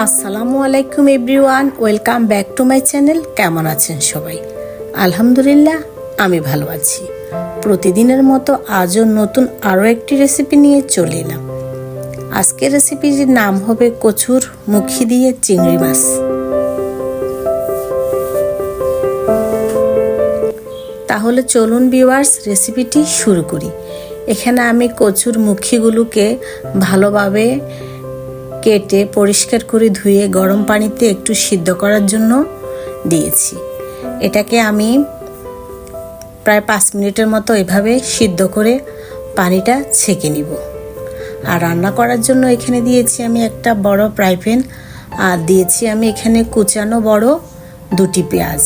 আসসালামু আলাইকুম everyone, welcome back to my channel. কেমন আছেন সবাই? আলহামদুলিল্লাহ, আমি ভালো আছি। প্রতিদিনের মতো আজও নতুন আরও একটি রেসিপি নিয়ে চলে এলাম। আজকের রেসিপিটির নাম হবে কচুর মুখী দিয়ে চিংড়ি মাছ। তাহলে চলুন ভিউয়ার্স, রেসিপিটি শুরু করি। এখানে আমি কচুর মুখীগুলোকে ভালোভাবে কেটে পরিষ্কার করে ধুয়ে গরম পানিতে একটু সিদ্ধ করার জন্য দিয়েছি। এটাকে আমি প্রায় 5 মিনিটের মতো এভাবে সিদ্ধ করে পানিটা ছেঁকে নিব। আর রান্না করার জন্য এখানে দিয়েছি আমি একটা বড় ফ্রাই প্যান, আর দিয়েছি আমি এখানে কুচানো বড় 2টি পেঁয়াজ।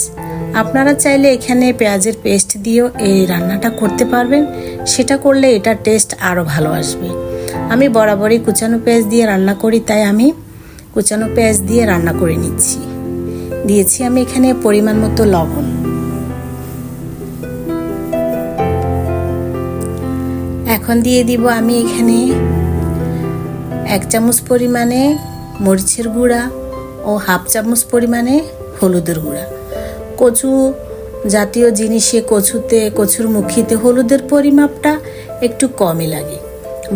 আপনারা চাইলে এখানে পেঁয়াজের পেস্ট দিয়েও এই রান্নাটা করতে পারবেন, সেটা করলে এটা টেস্ট আরও ভালো আসবে। আমি বরাবরই কুচানো পেঁয়াজ দিয়ে রান্না করি, তাই আমি কুচানো পেঁয়াজ দিয়ে রান্না করে নিচ্ছি। দিয়েছি আমি এখানে পরিমাণ মতো লবণ। এখন দিয়ে দিব আমি এখানে 1 চামচ পরিমাণে মরিচের গুঁড়া ও 1/2 চামচ পরিমাণে হলুদের গুঁড়া। কচু জাতীয় জিনিসে কচুর মুখীতে হলুদের পরিমাপটা একটু কমই লাগে।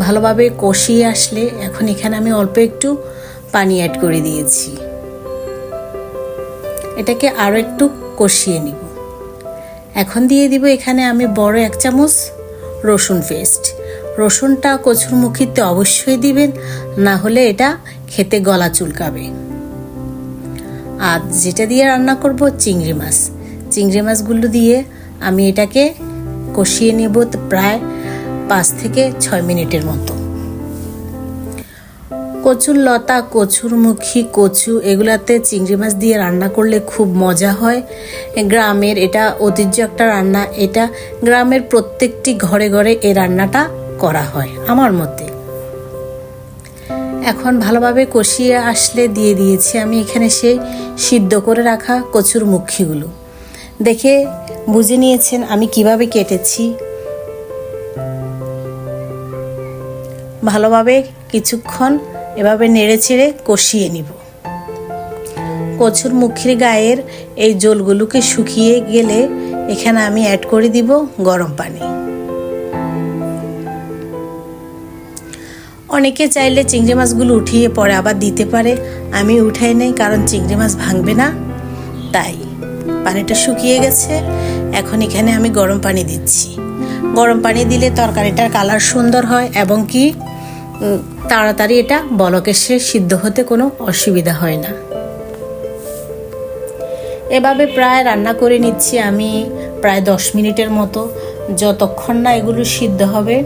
ভালোভাবে কষিয়ে আসলে এখন এখানে আমি অল্প একটু পানি অ্যাড করে দিয়েছি। এটাকে আরও একটু কষিয়ে নিব। এখন দিয়ে দিব এখানে আমি বড় 1 চামচ রসুন পেস্ট। রসুনটা কচুর মুখীতে অবশ্যই দিবেন, না হলে এটা খেতে গলা চুলকাবে। আর যেটা দিয়ে রান্না করব চিংড়ি মাছ। চিংড়ি মাছগুলো দিয়ে আমি এটাকে কষিয়ে নেব প্রায় 5 থেকে 6 মিনিটের মতো। কচুর লতা, কচুর মুখী, কচু এগুলাতে চিংড়ি মাছ দিয়ে রান্না করলে খুব মজা হয়। গ্রামের এটা ঐতিহ্য একটা রান্না। এটা গ্রামের প্রত্যেকটি ঘরে ঘরে এই রান্নাটা করা হয় আমার মতে। এখন ভালোভাবে কষিয়ে আসলে দিয়ে দিয়েছি আমি এখানে সেই সিদ্ধ করে রাখা কচুর মুখীগুলো। দেখে বুঝে নিয়েছেন আমি কিভাবে কেটেছি। ভালোভাবে কিছুক্ষণ এভাবে নেড়ে চেড়ে কষিয়ে নিব। কচুর মুখীর গায়ের এই জলগুলোকে শুকিয়ে গেলে এখানে আমি অ্যাড করে দিব গরম পানি। অনেকে চাইলে চিংড়ি মাছগুলো উঠিয়ে পরে আবার দিতে পারে, আমি উঠাই নাই কারণ চিংড়ি মাছ ভাঙবে না, তাই পানিটা শুকিয়ে গেছে। এখন এখানে আমি গরম পানি দিচ্ছি। গরম পানি দিলে তরকারিটার কালার সুন্দর হয় এবং কি তাড়াতাড়ি এটা বলক এসে সিদ্ধ হতে কোনো অসুবিধা হয় না। এভাবে প্রায় রান্না করে নিচ্ছি আমি প্রায় 10 মিনিটের মতো। যতক্ষণ না এগুলো সিদ্ধ হবে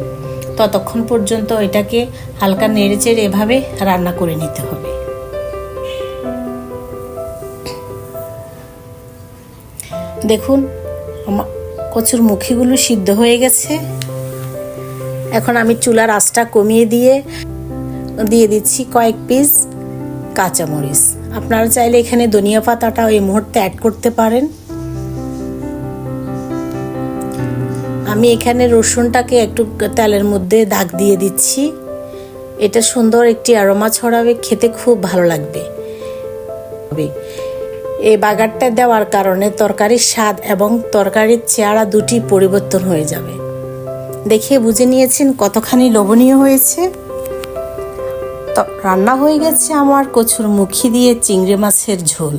ততক্ষণ পর্যন্ত এটাকে হালকা নেড়েচেড়ে এভাবে রান্না করে নিতে হবে। দেখুন আমার কচুর মুখীগুলো সিদ্ধ হয়ে গেছে। এখন আমি চুলার আঁচটা কমিয়ে দিয়ে দিচ্ছি কয়েক পিস কাঁচামরিচ। আপনারা চাইলে এখানে ধনিয়া পাতাটা এই মুহূর্তে অ্যাড করতে পারেন। আমি এখানে রসুনটাকে একটু তেলের মধ্যে দাগ দিয়ে দিচ্ছি। এটা সুন্দর একটি অ্যারোমা ছড়াবে, খেতে খুব ভালো লাগবে। এই বাগারটা দেওয়ার কারণে তরকারির স্বাদ এবং তরকারির চেহারা দুটি পরিবর্তন হয়ে যাবে। দেখে বুঝে নিয়েছেন কতখানি লোভনীয় হয়েছে। তো রান্না হয়ে গেছে আমার কচুর মুখী দিয়ে চিংড়ি মাছের ঝোল।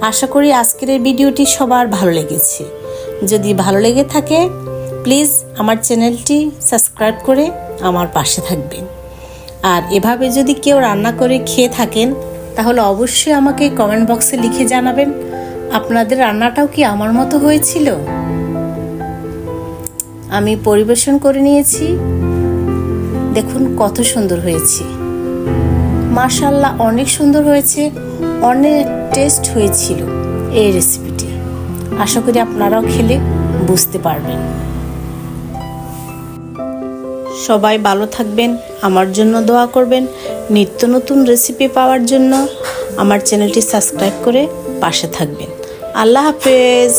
আশা করি আজকের এই ভিডিওটি সবার ভালো লেগেছে। যদি ভালো লেগে থাকে প্লিজ আমার চ্যানেলটি সাবস্ক্রাইব করে আমার পাশে থাকবেন। আর এভাবে যদি কেউ রান্না করে খেয়ে থাকেন তাহলে অবশ্যই আমাকে কমেন্ট বক্সে লিখে জানাবেন আপনাদের রান্নাটাও কি আমার মতো হয়েছিল। আমি পরিবেশন করে নিয়েছি। দেখুন কত সুন্দর হয়েছে, মাশাআল্লাহ অনেক সুন্দর হয়েছে, অনেক টেস্ট হয়েছিল এই রেসিপিটি। আশা করি আপনারাও খেলে বুঝতে পারবেন। সবাই ভালো থাকবেন, আমার জন্য দোয়া করবেন। নিত্য নতুন রেসিপি পাওয়ার জন্য আমার চ্যানেলটি সাবস্ক্রাইব করে পাশে থাকবেন। আল্লাহ হাফেজ।